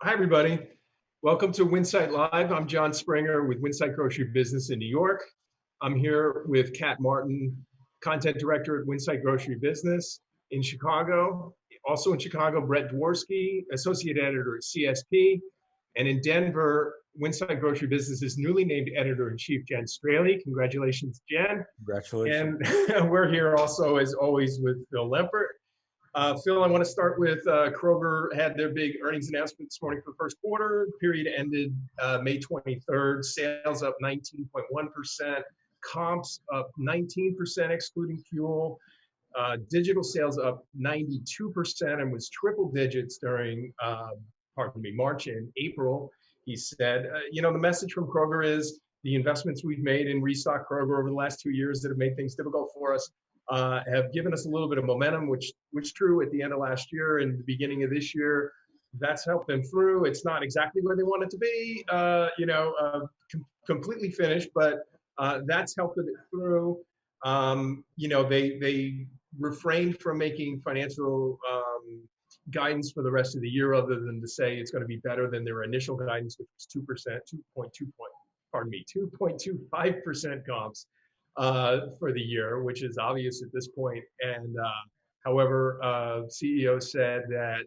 Hi, everybody. Welcome to Winsight Live. I'm John Springer with Winsight Grocery Business in New York. I'm here with Kat Martin, Content Director at Winsight Grocery Business in Chicago. Also in Chicago, Brett Dworsky, Associate Editor at CSP. And in Denver, Winsight Grocery Business's newly named Editor-in-Chief, Jen Straley. Congratulations, Jen. Congratulations. And we're here also, as always, with Phil Lempert. Phil, I want to start with Kroger had their big earnings announcement this morning for the first quarter. Period ended May 23rd. Sales up 19.1%. Comps up 19% excluding fuel. Digital sales up 92% and was triple digits during, March and April. He said, the message from Kroger is the investments we've made in Restock Kroger over the last 2 years that have made things difficult for us have given us a little bit of momentum, which true at the end of last year and the beginning of this year. That's helped them through. It's not exactly where they want it to be, completely finished, but that's helped it through. They refrained from making financial guidance for the rest of the year, other than to say it's going to be better than their initial guidance, which was 2.25% comps for the year, which is obvious at this point. And however, CEO said that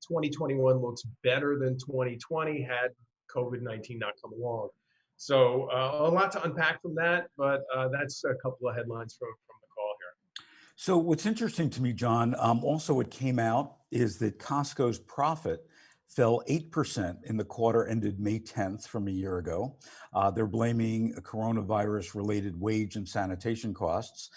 2021 looks better than 2020 had COVID-19 not come along. So a lot to unpack from that, but that's a couple of headlines from the call here. So what's interesting to me, John, also what came out is that Costco's profit fell 8% in the quarter ended May 10th from a year ago. They're blaming coronavirus-related wage and sanitation costs.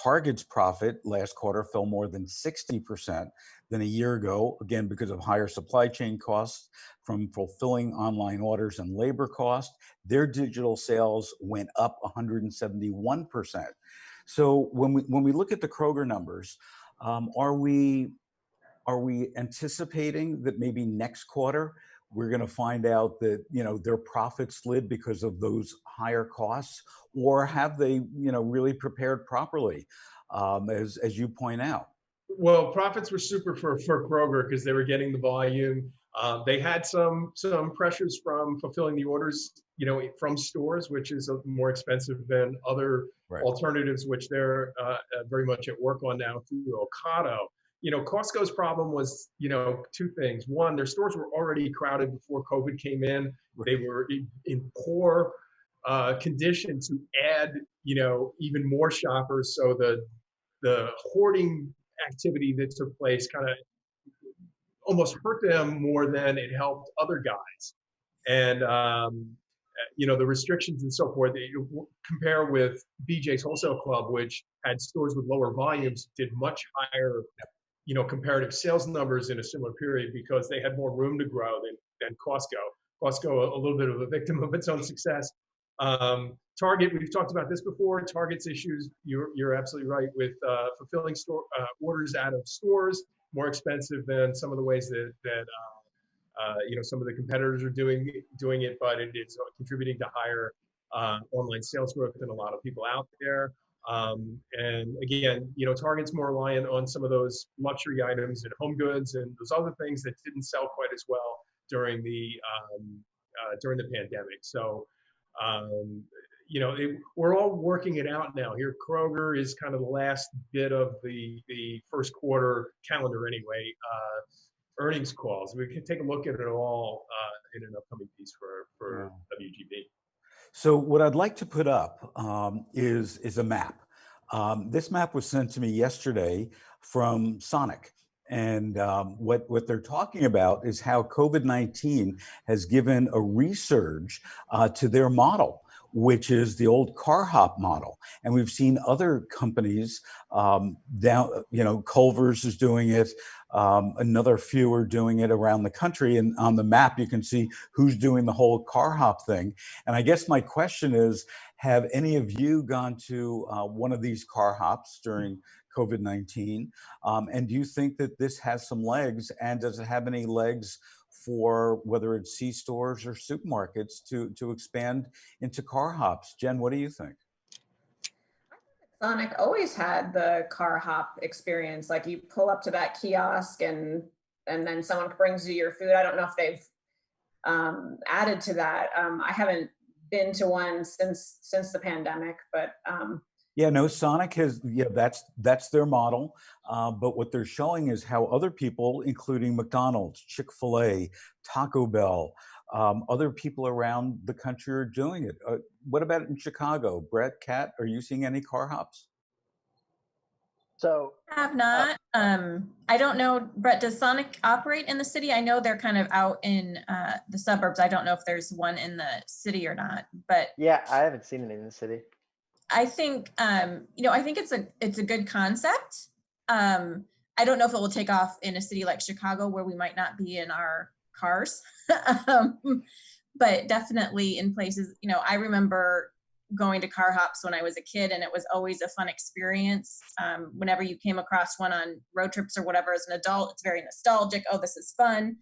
Target's profit last quarter fell more than 60% than a year ago, again, because of higher supply chain costs from fulfilling online orders and labor costs. Their digital sales went up 171%. So when we look at the Kroger numbers, are we anticipating that maybe next quarter we're going to find out that their profits slid because of those higher costs, or have they really prepared properly, as you point out? Well, profits were super for Kroger because they were getting the volume. They had some pressures from fulfilling the orders, from stores, which is more expensive than other alternatives, which they're very much at work on now through Ocado. Costco's problem was, two things. One, their stores were already crowded before COVID came in. They were in poor condition to add, even more shoppers. So the hoarding activity that took place kind of almost hurt them more than it helped other guys. And, the restrictions and so forth, compare with BJ's Wholesale Club, which had stores with lower volumes, did much higher comparative sales numbers in a similar period because they had more room to grow than Costco. Costco, a little bit of a victim of its own success. Target, we've talked about this before. Target's issues, you're absolutely right, with fulfilling store orders out of stores, more expensive than some of the ways that some of the competitors are doing it, but it is contributing to higher online sales growth than a lot of people out there. And again, Target's more reliant on some of those luxury items and home goods and those other things that didn't sell quite as well during the pandemic. So, we're all working it out now. Here, Kroger is kind of the last bit of the first quarter calendar anyway. Earnings calls. We can take a look at it all in an upcoming piece for WGB. So what I'd like to put up is a map. This map was sent to me yesterday from Sonic. And what they're talking about is how COVID-19 has given a resurge to their model, which is the old car hop model. And we've seen other companies Culver's is doing it. Another few are doing it around the country. And on the map, you can see who's doing the whole car hop thing. And I guess my question is, have any of you gone to one of these car hops during COVID-19? And do you think that this has some legs? And does it have any legs for whether it's C-stores or supermarkets to expand into car hops? Jen, what do you think? Sonic always had the car hop experience. Like you pull up to that kiosk and and then someone brings you your food. I don't know if they've added to that. I haven't been to one since the pandemic, but Yeah, no, Sonic has, yeah, that's their model. But what they're showing is how other people, including McDonald's, Chick-fil-A, Taco Bell, other people around the country are doing it. What about in Chicago? Brett, Kat, are you seeing any car hops? So, Have not. I don't know, Brett, does Sonic operate in the city? I know they're kind of out in the suburbs. I don't know if there's one in the city or not, but yeah, I haven't seen it in the city. I think, I think it's a good concept. I don't know if it will take off in a city like Chicago where we might not be in our cars. But definitely in places, I remember going to car hops when I was a kid, and it was always a fun experience. Whenever you came across one on road trips or whatever, as an adult, it's very nostalgic. Oh, this is fun.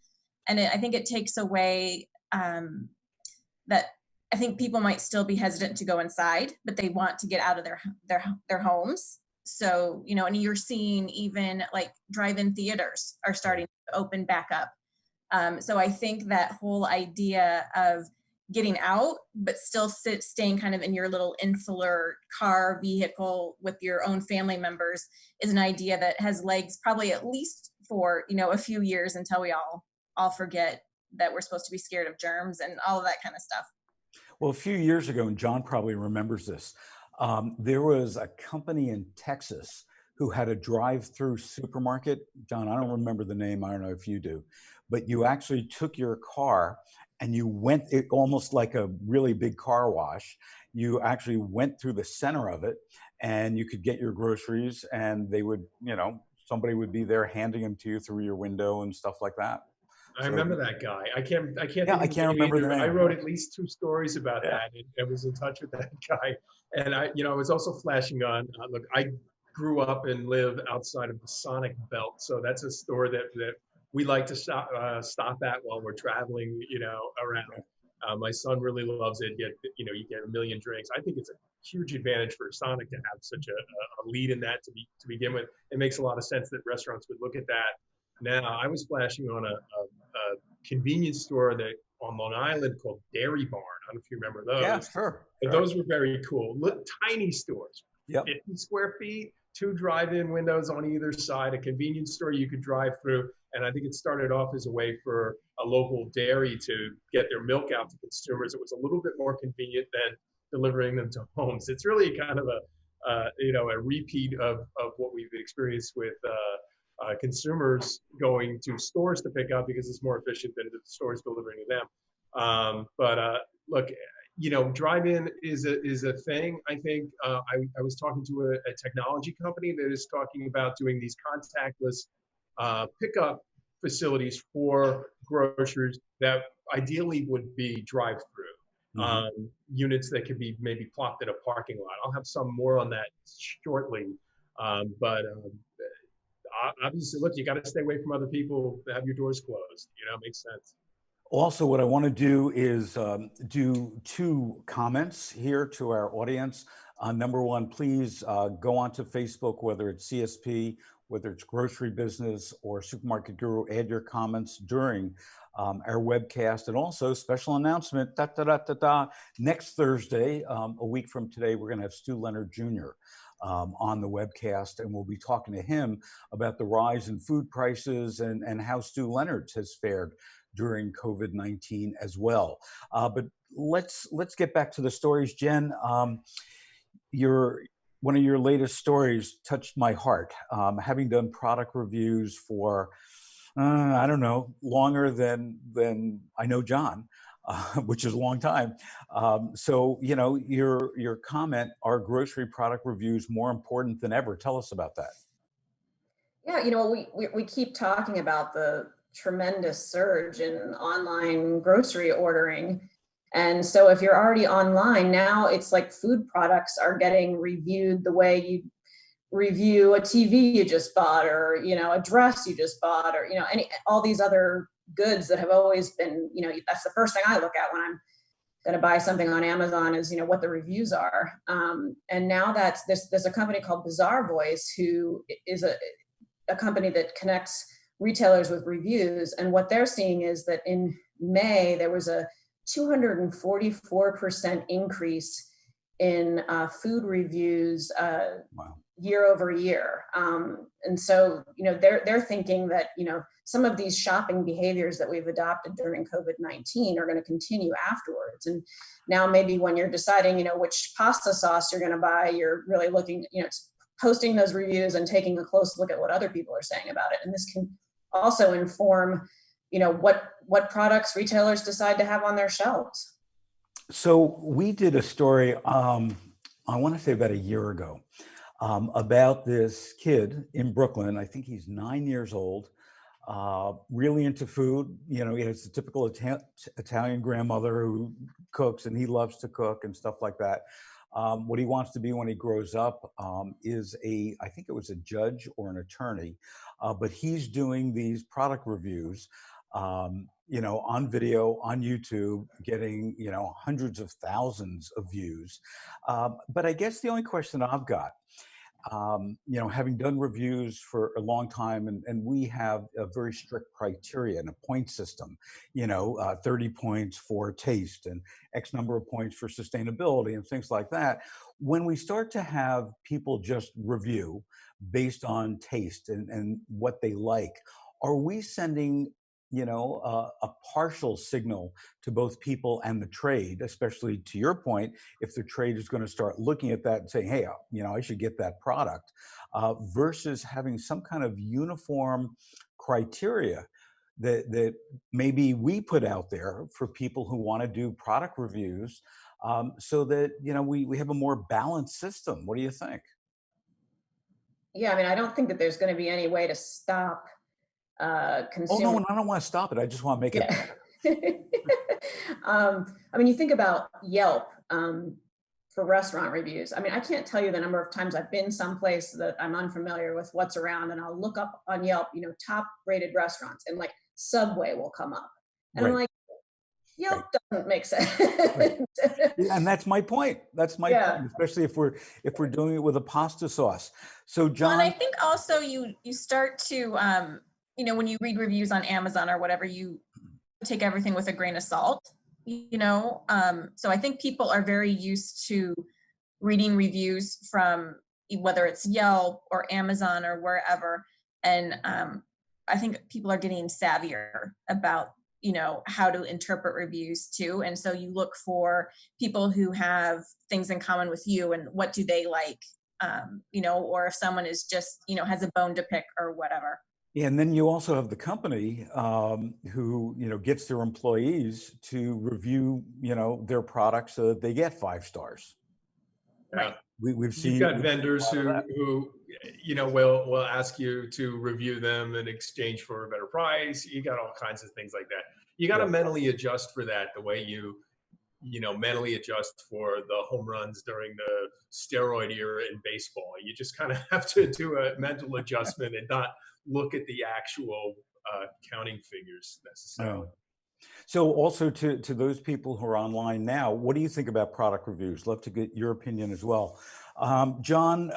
And I think it takes away that I think people might still be hesitant to go inside, but they want to get out of their homes. So, and you're seeing even like drive-in theaters are starting to open back up. So I think that whole idea of getting out, but still staying kind of in your little insular car vehicle with your own family members is an idea that has legs probably at least for, a few years until we all forget that we're supposed to be scared of germs and all of that kind of stuff. Well, a few years ago, and John probably remembers this, there was a company in Texas who had a drive-through supermarket. John, I don't remember the name. I don't know if you do, but you actually took your car and you went, it almost like a really big car wash. You actually went through the center of it and you could get your groceries, and they would, somebody would be there handing them to you through your window and stuff like that. I remember that guy. I can't. Yeah, I can't remember the name. I wrote at least 2 stories about that, and I was in touch with that guy. And I was also flashing on. Look, I grew up and live outside of the Sonic Belt, so that's a store that we like to stop at while we're traveling, around. My son really loves it. You get a million drinks. I think it's a huge advantage for Sonic to have such a lead in that to begin with. It makes a lot of sense that restaurants would look at that. Now, I was flashing on a convenience store that on Long Island called Dairy Barn. I don't know if you remember those. Yeah, sure. But those were very cool. Tiny stores, Yep. 50 square feet, 2 drive-in windows on either side, a convenience store you could drive through. And I think it started off as a way for a local dairy to get their milk out to consumers. It was a little bit more convenient than delivering them to homes. It's really kind of a repeat of what we've experienced with consumers going to stores to pick up because it's more efficient than the stores delivering to them. Look, drive-in is a thing. I think I was talking to a technology company that is talking about doing these contactless pickup facilities for grocers that ideally would be drive-through. Units that could be maybe plopped in a parking lot. I'll have some more on that shortly. Obviously, look, you got to stay away from other people, have your doors closed. It makes sense. Also, what I want to do is do 2 comments here to our audience. Number one, please go onto Facebook, whether it's CSP, whether it's Grocery Business or Supermarket Guru, add your comments during our webcast. And also, special announcement, next Thursday, a week from today, we're going to have Stu Leonard Jr. On the webcast, and we'll be talking to him about the rise in food prices and how Stu Leonard has fared during COVID-19 as well. But let's get back to the stories. Jen, one of your latest stories touched my heart. Having done product reviews for, I don't know, longer than I know John, which is a long time. So, your comment, are grocery product reviews more important than ever? Tell us about that. Yeah, we keep talking about the tremendous surge in online grocery ordering. And so if you're already online, now it's like food products are getting reviewed the way you review a TV you just bought, or, a dress you just bought, or, all these other goods that have always been, that's the first thing I look at when I'm going to buy something on Amazon is, what the reviews are. And now there's a company called Bizarre Voice, who is a company that connects retailers with reviews. And what they're seeing is that in May, there was a 244% increase in food reviews Wow. year over year. And so, they're thinking that, some of these shopping behaviors that we've adopted during COVID-19 are going to continue afterwards. And now maybe when you're deciding, which pasta sauce you're going to buy, you're really looking, posting those reviews and taking a close look at what other people are saying about it. And this can also inform, what products retailers decide to have on their shelves. So we did a story, I want to say about a year ago, about this kid in Brooklyn. I think he's 9 years old, really into food. He has the typical Italian grandmother who cooks, and he loves to cook and stuff like that. What he wants to be when he grows up is I think it was a judge or an attorney, but he's doing these product reviews, on video, on YouTube, getting, hundreds of thousands of views. But I guess the only question I've got, having done reviews for a long time, and we have a very strict criteria and a point system, 30 points for taste and X number of points for sustainability and things like that. When we start to have people just review based on taste and what they like, are we sending a partial signal to both people and the trade, especially to your point, if the trade is going to start looking at that and saying, hey, I should get that product, versus having some kind of uniform criteria that maybe we put out there for people who want to do product reviews, so that, we have a more balanced system. What do you think? Yeah, I don't think that there's going to be any way to stop Oh, consumer. no, I don't want to stop it. I just want to make it better. You think about Yelp for restaurant reviews. I can't tell you the number of times I've been someplace that I'm unfamiliar with what's around, and I'll look up on Yelp, top rated restaurants, and like Subway will come up. And Right. I'm like, Yelp doesn't make sense. Right. And that's my point. That's my Yeah. point, especially if we're doing it with a pasta sauce. So John, Well, and I think also you start to, when you read reviews on Amazon or whatever, you take everything with a grain of salt, so I think people are very used to reading reviews from whether it's Yelp or Amazon or wherever. And I think people are getting savvier about, how to interpret reviews too. And so you look for people who have things in common with you and what do they like, or if someone is just, has a bone to pick or whatever. and then you also have the company who gets their employees to review their products so that they get 5 stars. Right. We've seen. You've got vendors who will ask you to review them in exchange for a better price. You got all kinds of things like that. You got to mentally adjust for that, the way you mentally adjust for the home runs during the steroid era in baseball. You just kind of have to do a mental adjustment and not look at the actual counting figures necessarily. So also to those people who are online now, what do you think about product reviews? Love to get your opinion as well. John,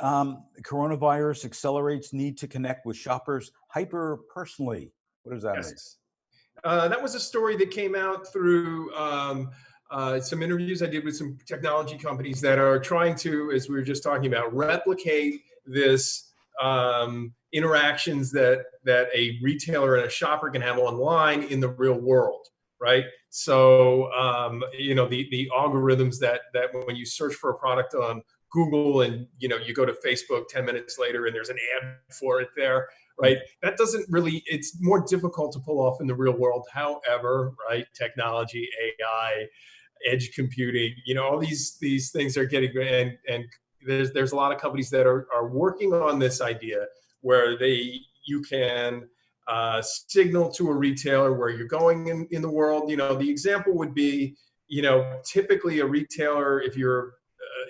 coronavirus accelerates need to connect with shoppers hyper-personally. What does that mean? That was a story that came out through some interviews I did with some technology companies that are trying to, as we were just talking about, replicate this interactions that a retailer and a shopper can have online in the real world, right? So, the algorithms that when you search for a product on Google and, you go to Facebook 10 minutes later and there's an ad for it there, right? That doesn't really, it's more difficult to pull off in the real world. However, right, technology, AI, edge computing, all these things are getting, and there's a lot of companies that are working on this idea where you can signal to a retailer where you're going in the world. The example would be, typically a retailer, if you're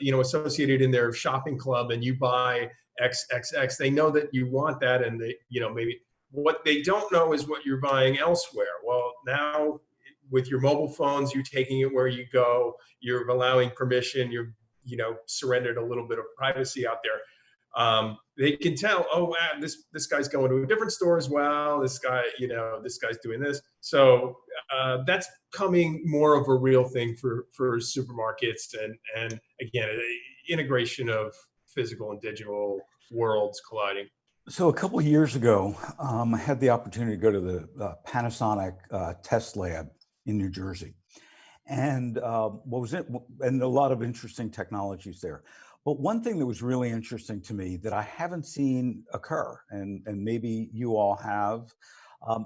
associated in their shopping club and you buy XXX, they know that you want that, and they, maybe what they don't know is what you're buying elsewhere. Well, now with your mobile phones, you're taking it where you go, you're allowing permission, you're surrendered a little bit of privacy out there. they can tell, oh, wow, this guy's going to a different store as well. This guy, this guy's doing this. So that's coming more of a real thing for supermarkets, and again, integration of physical and digital worlds colliding. So a couple of years ago, I had the opportunity to go to the Panasonic test lab in New Jersey. And what was it? And a lot of interesting technologies there. But one thing that was really interesting to me that I haven't seen occur, and maybe you all have,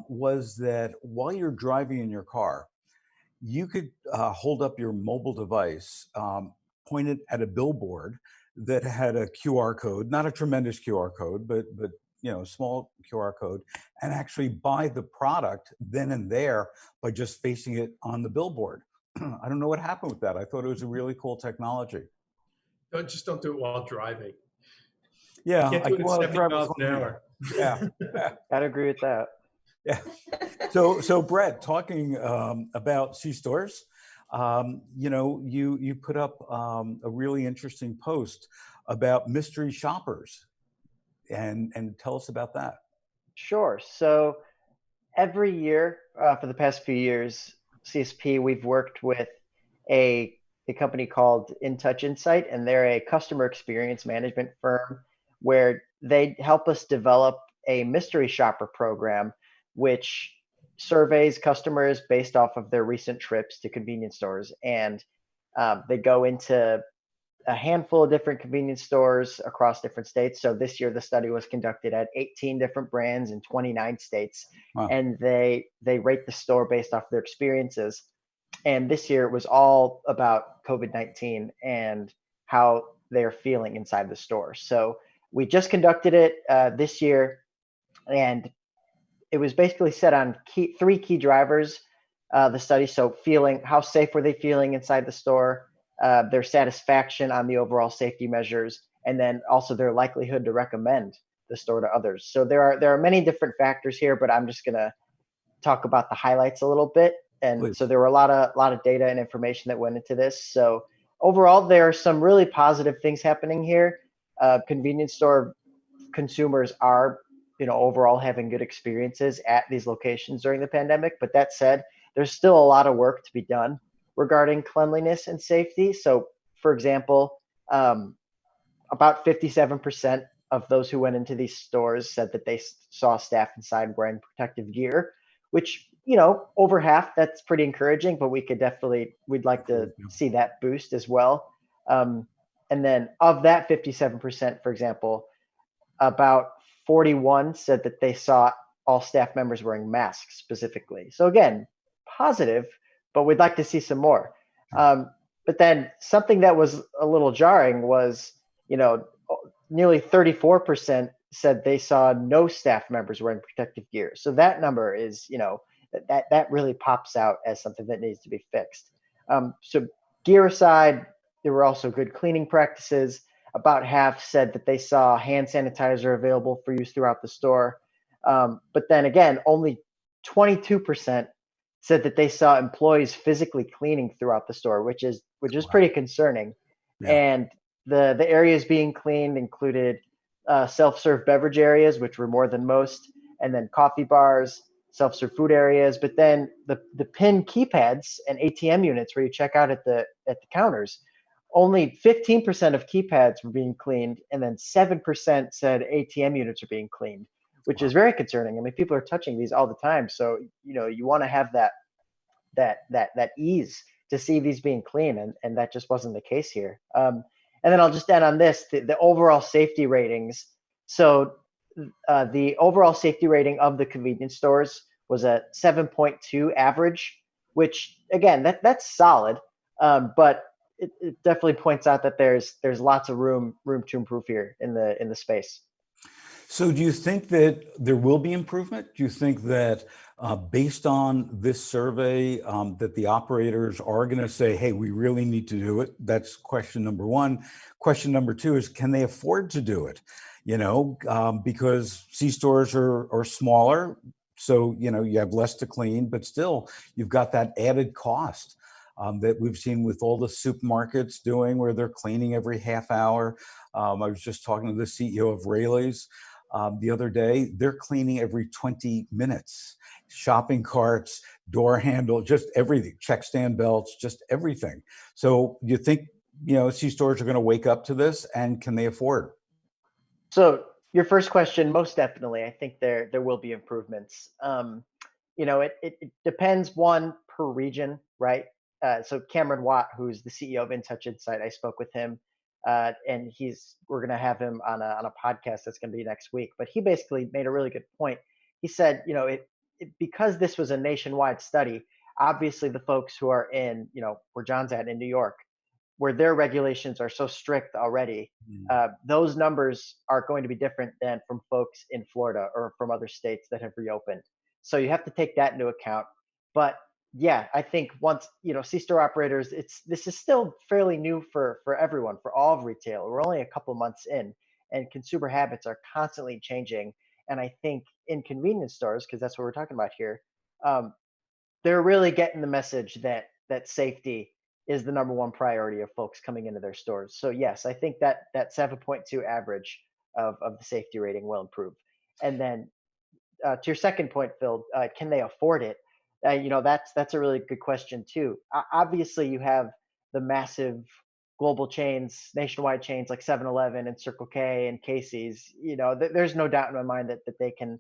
was that while you're driving in your car, you could hold up your mobile device, point it at a billboard that had a QR code, not a tremendous QR code, but a small QR code, and actually buy the product then and there by just facing it on the billboard. I don't know what happened with that. I thought it was a really cool technology. Don't do it while driving. Yeah, You can't do it at 70 miles an hour. Yeah, I'd agree with that. yeah. So Brett, talking about C-stores, you put up a really interesting post about mystery shoppers, and tell us about that. Sure. So every year for the past few years, CSP, we've worked with a company called InTouch Insight, and they're a customer experience management firm where they help us develop a mystery shopper program, which surveys customers based off of their recent trips to convenience stores. And they go into a handful of different convenience stores across different states. So this year, the study was conducted at 18 different brands in 29 states. Wow. And they rate the store based off their experiences. And this year, it was all about COVID-19 and how they're feeling inside the store. So we just conducted it this year, and it was basically set on three key drivers, the study. So how safe were they feeling inside the store, their satisfaction on the overall safety measures, and then also their likelihood to recommend the store to others. So there are many different factors here, but I'm just going to talk about the highlights a little bit. And Please. So there were a lot of data and information that went into this. So overall, there are some really positive things happening here. Convenience store consumers are, overall having good experiences at these locations during the pandemic. But that said, there's still a lot of work to be done regarding cleanliness and safety. So, for example, about 57% of those who went into these stores said that they saw staff inside wearing protective gear, which, over half, that's pretty encouraging, but we'd like to see that boost as well. And then of that 57%, for example, about 41 said that they saw all staff members wearing masks specifically. So again, positive, but we'd like to see some more. But then something that was a little jarring was, nearly 34% said they saw no staff members wearing protective gear. So that number is, that really pops out as something that needs to be fixed. So gear aside, there were also good cleaning practices. About half said that they saw hand sanitizer available for use throughout the store. But then again, only 22% said that they saw employees physically cleaning throughout the store, which is Wow. pretty concerning. Yeah. And the areas being cleaned included self-serve beverage areas, which were more than most, and then coffee bars, self-serve food areas. But then the PIN keypads and ATM units where you check out at the counters, only 15% of keypads were being cleaned, and then 7% said ATM units are being cleaned, which is very concerning. I mean, people are touching these all the time, so you want to have that ease to see these being clean, and that just wasn't the case here. And then I'll just end on this: the overall safety ratings. So the overall safety rating of the convenience stores was a 7.2 average, which again that's solid, but it definitely points out that there's lots of room to improve here in the space. So do you think that there will be improvement? Do you think that based on this survey that the operators are going to say, hey, we really need to do it? That's question number one. Question number two is, can they afford to do it? Because C-stores are smaller, so you have less to clean, but still you've got that added cost. that we've seen with all the supermarkets doing, where they're cleaning every half hour. I was just talking to the CEO of Rayleigh's the other day. They're cleaning every 20 minutes. Shopping carts, door handle, just everything, check stand belts, just everything. So you think, C-stores are going to wake up to this, and can they afford? So your first question, most definitely, I think there will be improvements. It depends one per region, right? So Cameron Watt, who's the CEO of InTouch Insight, I spoke with him, and we're going to have him on a podcast that's going to be next week. But he basically made a really good point. He said, because this was a nationwide study, obviously the folks who are in, where John's at in New York, where their regulations are so strict already, those numbers are going to be different than from folks in Florida or from other states that have reopened. So you have to take that into account. But yeah, I think once, C-store operators, this is still fairly new for everyone, for all of retail. We're only a couple months in, and consumer habits are constantly changing. And I think in convenience stores, because that's what we're talking about here, they're really getting the message that safety is the number one priority of folks coming into their stores. So yes, I think that 7.2 average of the safety rating will improve. And then to your second point, Phil, can they afford it? That's a really good question too. Obviously, you have the massive global chains, nationwide chains like 7-Eleven and Circle K and Casey's. There's no doubt in my mind that they can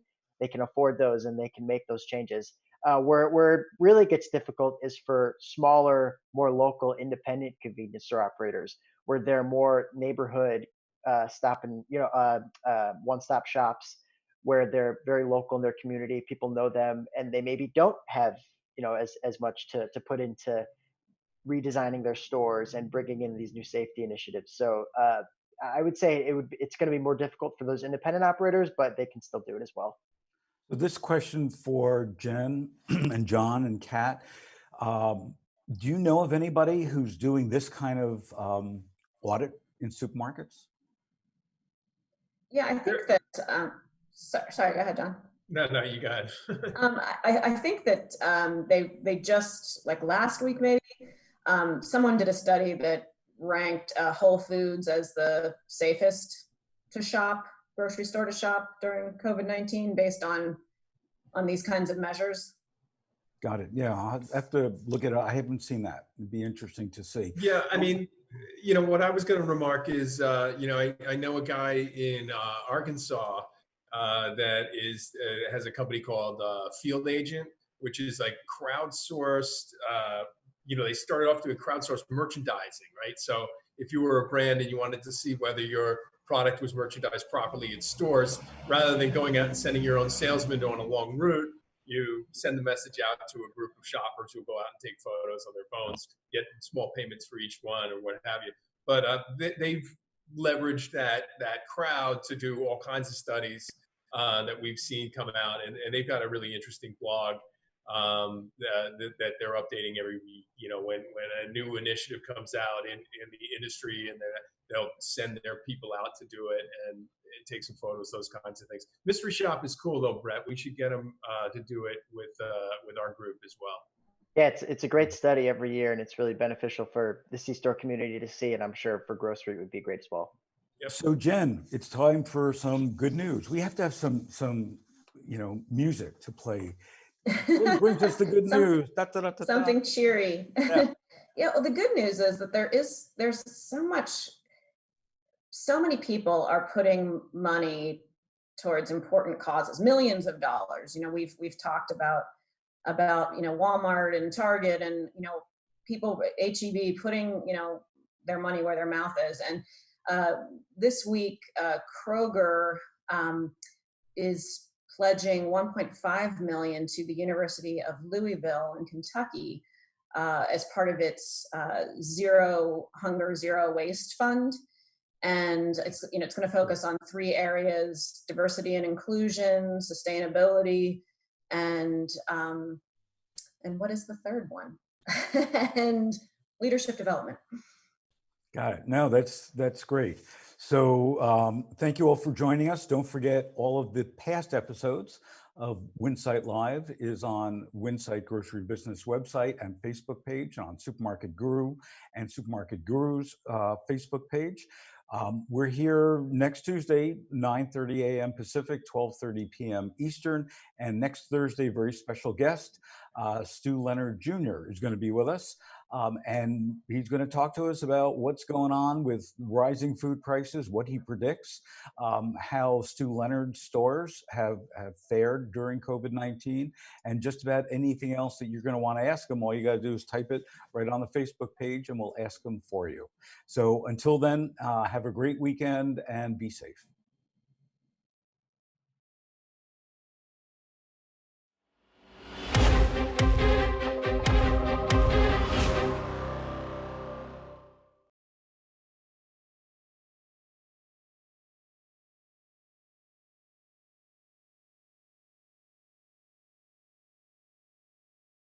afford those and they can make those changes. Where it really gets difficult is for smaller, more local, independent convenience store operators, where they're more neighborhood one-stop shops, where they're very local in their community. People know them, and they maybe don't have as much to put into redesigning their stores and bringing in these new safety initiatives. So I would say it's going to be more difficult for those independent operators, but they can still do it as well. So this question for Jen and John and Kat, do you know of anybody who's doing this kind of audit in supermarkets? Yeah, I think that, sorry, go ahead, John. No, you got it. I think that they just, like last week maybe, someone did a study that ranked Whole Foods as the safest to shop, grocery store to shop during COVID-19 based on these kinds of measures. Got it. Yeah, I'll have to look at it. I haven't seen that. It'd be interesting to see. Yeah, I mean, what I was going to remark is, I know a guy in Arkansas that has a company called Field Agent, which is like crowdsourced. They started off doing crowdsourced merchandising, right? So if you were a brand and you wanted to see whether your product was merchandised properly in stores, rather than going out and sending your own salesman on a long route, you send the message out to a group of shoppers who go out and take photos on their phones, get small payments for each one or what have you. But they've leveraged that crowd to do all kinds of studies that we've seen come out, and they've got a really interesting blog that they're updating every week. When a new initiative comes out in the industry, and they'll send their people out to do it and take some photos, those kinds of things. Mystery Shop is cool though, Brett. We should get them to do it with our group as well. Yeah, it's a great study every year, and it's really beneficial for the C-store community to see, and I'm sure for grocery it would be great as well. Yep. So Jen, it's time for some good news. We have to have some music to play. What brings us the good news? Something cheery. Yeah. Well, the good news is that there's so many people are putting money towards important causes, millions of dollars. We've talked about Walmart and Target and people, HEB, putting their money where their mouth is. And this week, Kroger is pledging $1.5 million to the University of Louisville in Kentucky as part of its Zero Hunger, Zero Waste Fund. And it's going to focus on 3 areas: diversity and inclusion, sustainability, and what is the third one? And leadership development. Got it. No, that's great. So thank you all for joining us. Don't forget all of the past episodes of Winsight Live is on Winsight Grocery Business website and Facebook page, on Supermarket Guru and Supermarket Guru's Facebook page. We're here next Tuesday, 9:30 a.m. Pacific, 12:30 p.m. Eastern. And next Thursday, very special guest, Stu Leonard Jr. is going to be with us. And he's going to talk to us about what's going on with rising food prices, what he predicts, how Stu Leonard's stores have fared during COVID-19, and just about anything else that you're going to want to ask him. All you got to do is type it right on the Facebook page and we'll ask him for you. So until then, have a great weekend and be safe.